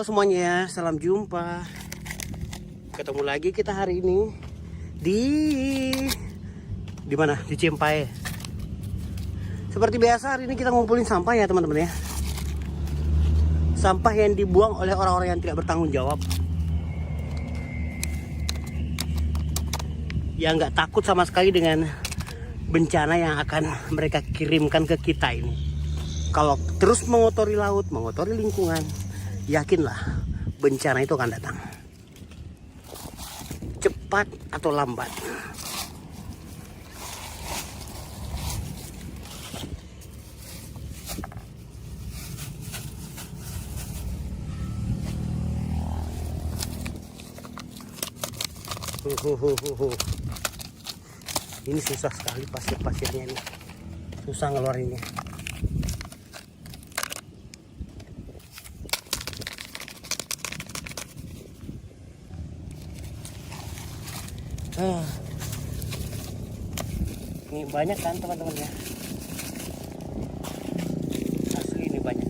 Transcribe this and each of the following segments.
semuanya, salam jumpa. Ketemu lagi kita hari ini di mana? Di Cempai. Seperti biasa hari ini kita ngumpulin sampah ya teman-teman ya. Sampah yang dibuang oleh orang-orang yang tidak bertanggung jawab. Yang nggak takut sama sekali dengan bencana yang akan mereka kirimkan ke kita ini. Kalau terus mengotori laut, mengotori lingkungan, yakinlah bencana itu akan datang. Cepat atau lambat. Ini susah sekali pasir-pasirnya ini. Susah ngeluarinnya. Ini banyak kan teman-teman ya. Asli ini banyak.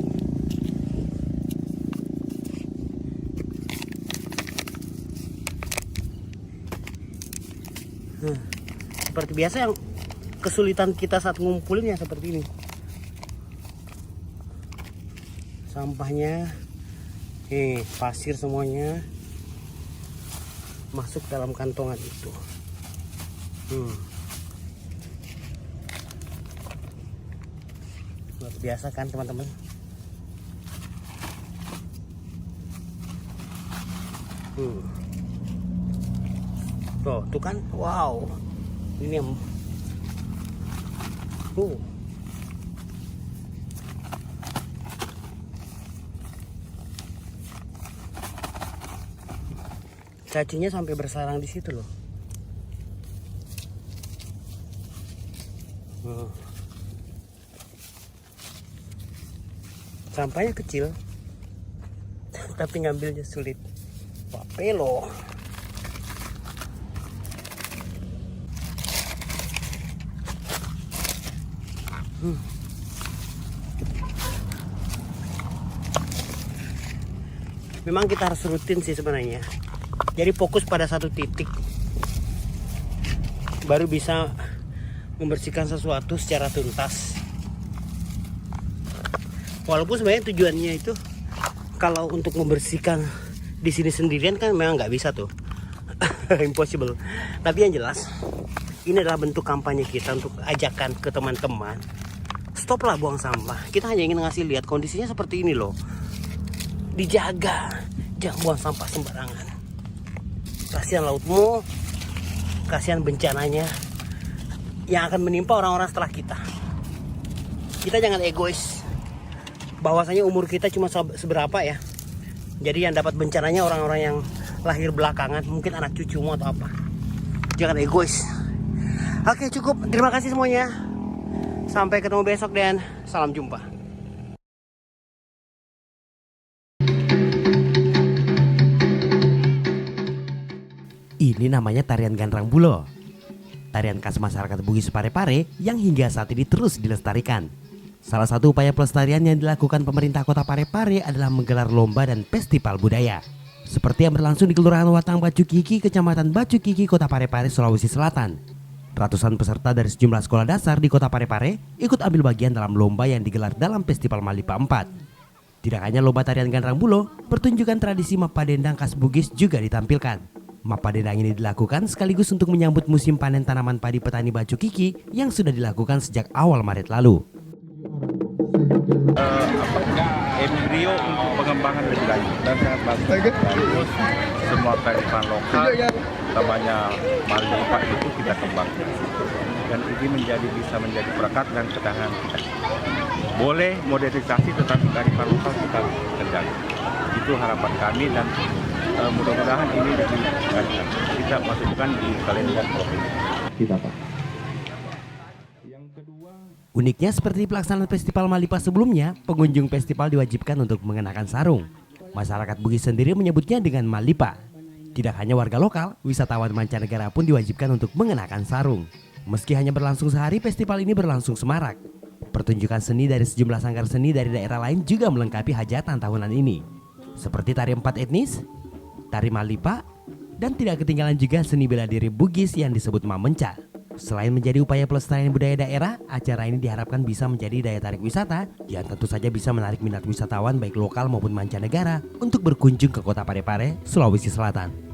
Seperti biasa yang kesulitan kita saat ngumpulin ya seperti ini. Sampahnya, pasir semuanya masuk dalam kantongan itu. Luar biasa kan teman-teman. Tuh kan, wow. Ini yang cacingnya sampai bersarang di situ loh. Sampahnya kecil, tapi ngambilnya sulit. Wah, pelo. Memang kita harus rutin sih sebenarnya. Jadi fokus pada satu titik, baru bisa membersihkan sesuatu secara tuntas. Walaupun sebenarnya tujuannya itu kalau untuk membersihkan di sini sendirian kan memang nggak bisa tuh, impossible. Tapi yang jelas ini adalah bentuk kampanye kita untuk ajakan ke teman-teman. Stoplah buang sampah. Kita hanya ingin ngasih lihat kondisinya seperti ini loh. Dijaga, jangan buang sampah sembarangan. Kasihan lautmu, kasihan bencananya yang akan menimpa orang-orang setelah kita. Kita jangan egois. Bahwasanya umur kita cuma seberapa ya. Jadi yang dapat bencananya orang-orang yang lahir belakangan, mungkin anak cucumu atau apa. Jangan egois. Oke, cukup. Terima kasih semuanya. Sampai ketemu besok dan salam jumpa. Ini namanya tarian Ganrang Bulo. Tarian khas masyarakat Bugis Parepare yang hingga saat ini terus dilestarikan. Salah satu upaya pelestarian yang dilakukan pemerintah Kota Parepare adalah menggelar lomba dan festival budaya. Seperti yang berlangsung di Kelurahan Watang Bacu Kiki, Kecamatan Bacu Kiki, Kota Parepare, Sulawesi Selatan. Ratusan peserta dari sejumlah sekolah dasar di Kota Parepare ikut ambil bagian dalam lomba yang digelar dalam Festival Malipa 4. Tidak hanya lomba tarian Ganrang Bulo, pertunjukan tradisi Mapadendang khas Bugis juga ditampilkan. Mapadendang ini dilakukan sekaligus untuk menyambut musim panen tanaman padi petani Bacu Kiki yang sudah dilakukan sejak awal Maret lalu. Embrio untuk pengembangan lebih lanjut dan sangat bagus. Semua kearifan lokal, namanya Malipa itu kita kembangkan dan ini bisa menjadi perekat dan ketahanan kita. Boleh modernisasi tetapi kearifan lokal kita terjaga. Itu harapan kami dan mudah-mudahan ini kita masukkan di kalender provinsi kita, Pak. Uniknya seperti pelaksanaan festival Malipa sebelumnya, pengunjung festival diwajibkan untuk mengenakan sarung. Masyarakat Bugis sendiri menyebutnya dengan Malipa. Tidak hanya warga lokal, wisatawan mancanegara pun diwajibkan untuk mengenakan sarung. Meski hanya berlangsung sehari, festival ini berlangsung semarak. Pertunjukan seni dari sejumlah sanggar seni dari daerah lain juga melengkapi hajatan tahunan ini. seperti tari empat etnis, tari Malipa, dan tidak ketinggalan juga seni bela diri Bugis yang disebut Mamenca. Selain menjadi upaya pelestarian budaya daerah, acara ini diharapkan bisa menjadi daya tarik wisata yang tentu saja bisa menarik minat wisatawan baik lokal maupun mancanegara untuk berkunjung ke kota Parepare, Sulawesi Selatan.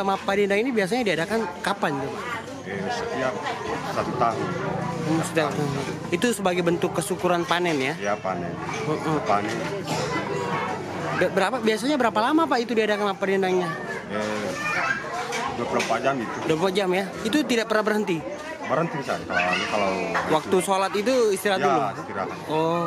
Mapadinda ini biasanya diadakan kapan tuh, Pak? Setiap 1 tahun. Itu sebagai bentuk kesyukuran panen ya? Ya panen. Panen. Biasanya berapa lama Pak itu diadakan Mapadindanya? 24 jam itu. 24 jam ya? Itu tidak pernah berhenti? Berhenti saja kalau waktu sholat itu istirahat ya, dulu? istirahat. Oh.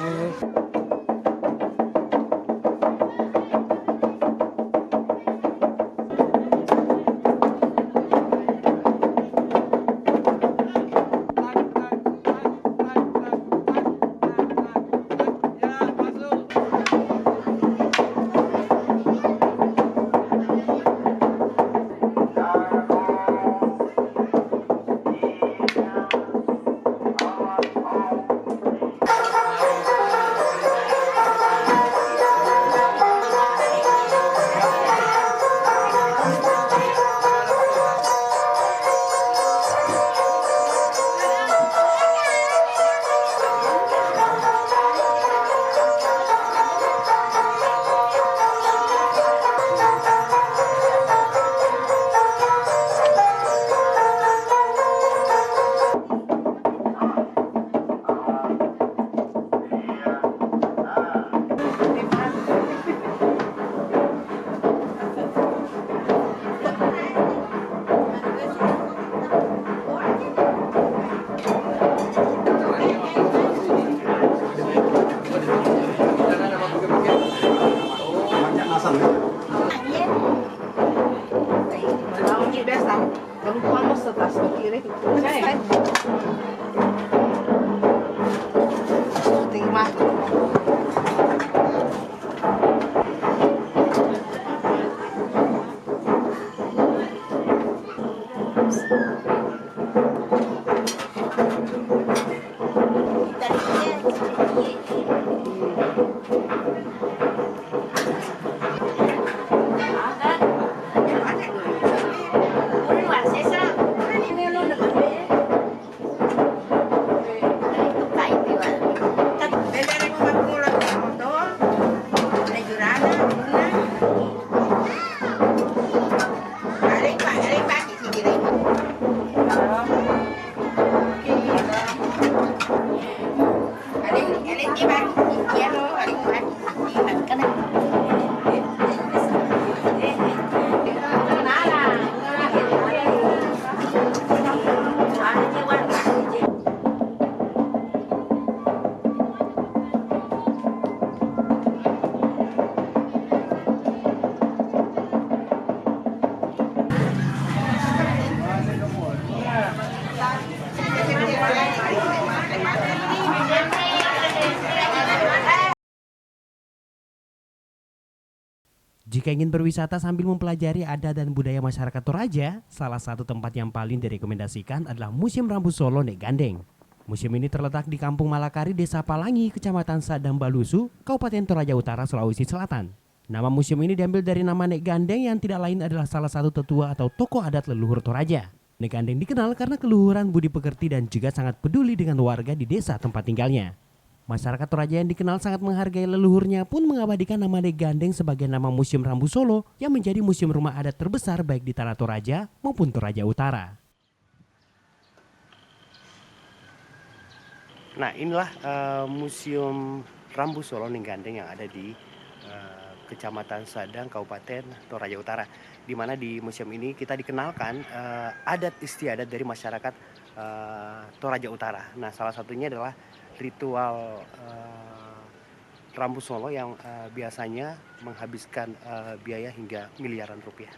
Jika ingin berwisata sambil mempelajari adat dan budaya masyarakat Toraja, salah satu tempat yang paling direkomendasikan adalah Museum Rambu Solo Nek Gandeng. Museum ini terletak di Kampung Malakari, Desa Palangi, Kecamatan Sadang Balusu, Kabupaten Toraja Utara, Sulawesi Selatan. Nama museum ini diambil dari nama Nek Gandeng yang tidak lain adalah salah satu tetua atau tokoh adat leluhur Toraja. Nek Gandeng dikenal karena keluhuran budi pekerti dan juga sangat peduli dengan warga di desa tempat tinggalnya. Masyarakat Toraja yang dikenal sangat menghargai leluhurnya pun mengabadikan nama Nek Gandeng sebagai nama Museum Rambu Solo yang menjadi museum rumah adat terbesar baik di tanah Toraja maupun Toraja Utara. Nah, inilah Museum Rambu Solo Nek Gandeng yang ada di Kecamatan Sadang, Kabupaten Toraja Utara. Di mana di museum ini kita dikenalkan adat istiadat dari masyarakat Toraja Utara. Nah, salah satunya adalah ritual Rambu Solo yang biasanya menghabiskan biaya hingga miliaran rupiah.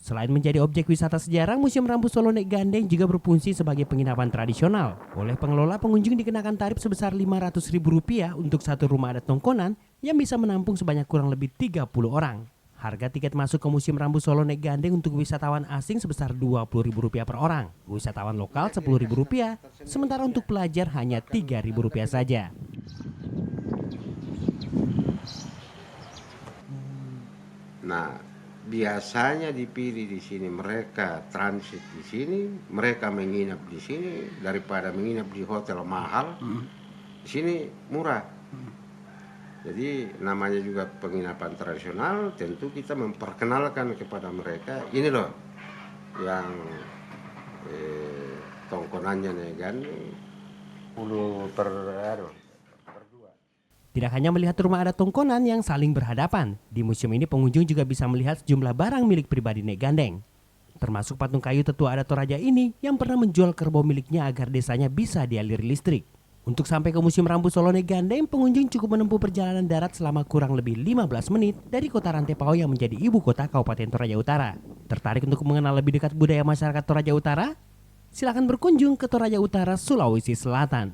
Selain menjadi objek wisata sejarah, Museum Rambu Solo Nek Gandeng juga berfungsi sebagai penginapan tradisional. Oleh pengelola, pengunjung dikenakan tarif sebesar Rp500.000 untuk satu rumah adat tongkonan yang bisa menampung sebanyak kurang lebih 30 orang. Harga tiket masuk ke Museum Rambu Solo Nek Gandeng untuk wisatawan asing sebesar Rp20.000 per orang. Wisatawan lokal Rp10.000, sementara untuk pelajar hanya Rp3.000 saja. Nah, biasanya dipilih di sini, mereka transit di sini, mereka menginap di sini daripada menginap di hotel mahal. Di sini murah. Jadi namanya juga penginapan tradisional, tentu kita memperkenalkan kepada mereka ini loh yang tongkonannya Nek Gandeng 10 per 2. Tidak hanya melihat rumah adat tongkonan yang saling berhadapan, di museum ini pengunjung juga bisa melihat sejumlah barang milik pribadi Nek Gandeng. Termasuk patung kayu tetua adat Toraja ini yang pernah menjual kerbau miliknya agar desanya bisa dialiri listrik. Untuk sampai ke Museum Rambu Solo Nek Gandeng, pengunjung cukup menempuh perjalanan darat selama kurang lebih 15 menit dari kota Rantepao yang menjadi ibu kota Kabupaten Toraja Utara. Tertarik untuk mengenal lebih dekat budaya masyarakat Toraja Utara? Silakan berkunjung ke Toraja Utara, Sulawesi Selatan.